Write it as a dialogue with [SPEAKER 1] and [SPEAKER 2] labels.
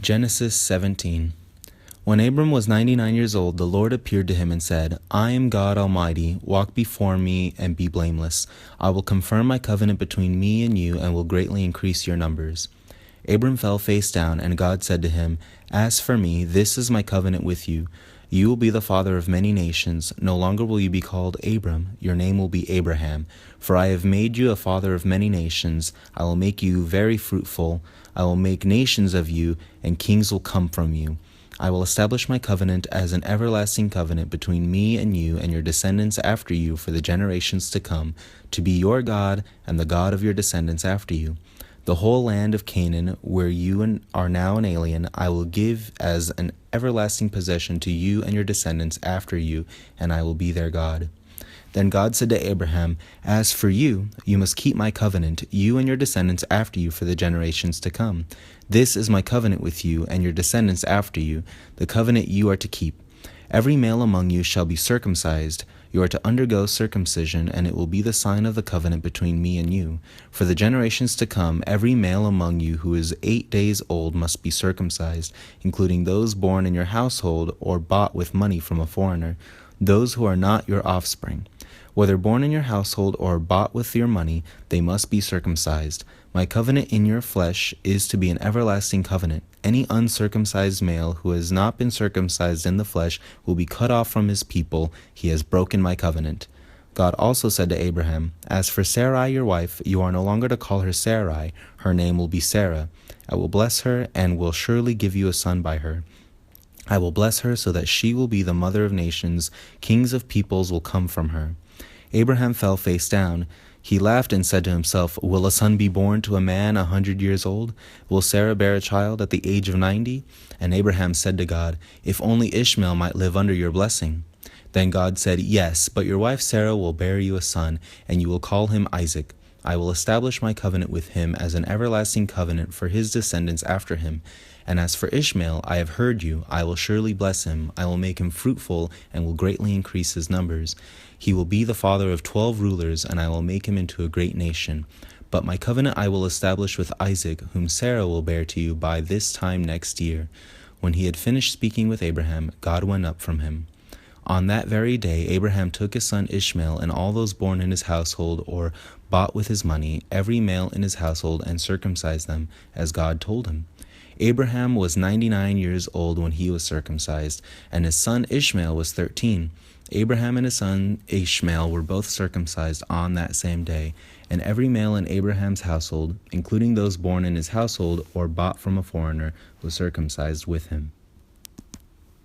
[SPEAKER 1] Genesis 17. When Abram was 99 years old, the Lord appeared to him and said, I am God Almighty, walk before me and be blameless. I will confirm my covenant between me and you and will greatly increase your numbers. Abram fell face down, and God said to him, As for me, this is my covenant with you. You will be the father of many nations. No longer will you be called Abram. Your name will be Abraham. For I have made you a father of many nations. I will make you very fruitful. I will make nations of you, and kings will come from you. I will establish my covenant as an everlasting covenant between me and you and your descendants after you for the generations to come, to be your God and the God of your descendants after you. The whole land of Canaan, where you are now an alien, I will give as an everlasting possession to you and your descendants after you, and I will be their God. Then God said to Abraham, As for you, you must keep my covenant, you and your descendants after you for the generations to come. This is my covenant with you and your descendants after you, the covenant you are to keep. Every male among you shall be circumcised. You are to undergo circumcision, and it will be the sign of the covenant between me and you. For the generations to come, every male among you who is 8 days old must be circumcised, including those born in your household or bought with money from a foreigner, those who are not your offspring. Whether born in your household or bought with your money, they must be circumcised. My covenant in your flesh is to be an everlasting covenant. Any uncircumcised male who has not been circumcised in the flesh will be cut off from his people. He has broken my covenant. God also said to Abraham, As for Sarai your wife, you are no longer to call her Sarai. Her name will be Sarah. I will bless her and will surely give you a son by her. I will bless her so that she will be the mother of nations. Kings of peoples will come from her. Abraham fell face down. He laughed and said to himself, Will a son be born to a man 100 years old? Will Sarah bear a child at the age of 90? And Abraham said to God, If only Ishmael might live under your blessing. Then God said, Yes, but your wife Sarah will bear you a son, and you will call him Isaac. I will establish my covenant with him as an everlasting covenant for his descendants after him. And as for Ishmael, I have heard you. I will surely bless him. I will make him fruitful and will greatly increase his numbers. He will be the father of 12 rulers, and I will make him into a great nation. But my covenant I will establish with Isaac, whom Sarah will bear to you by this time next year. When he had finished speaking with Abraham, God went up from him. On that very day, Abraham took his son Ishmael and all those born in his household or bought with his money, every male in his household, and circumcised them, as God told him. Abraham was 99 years old when he was circumcised, and his son Ishmael was 13. Abraham and his son Ishmael were both circumcised on that same day, and every male in Abraham's household, including those born in his household or bought from a foreigner, was circumcised with him.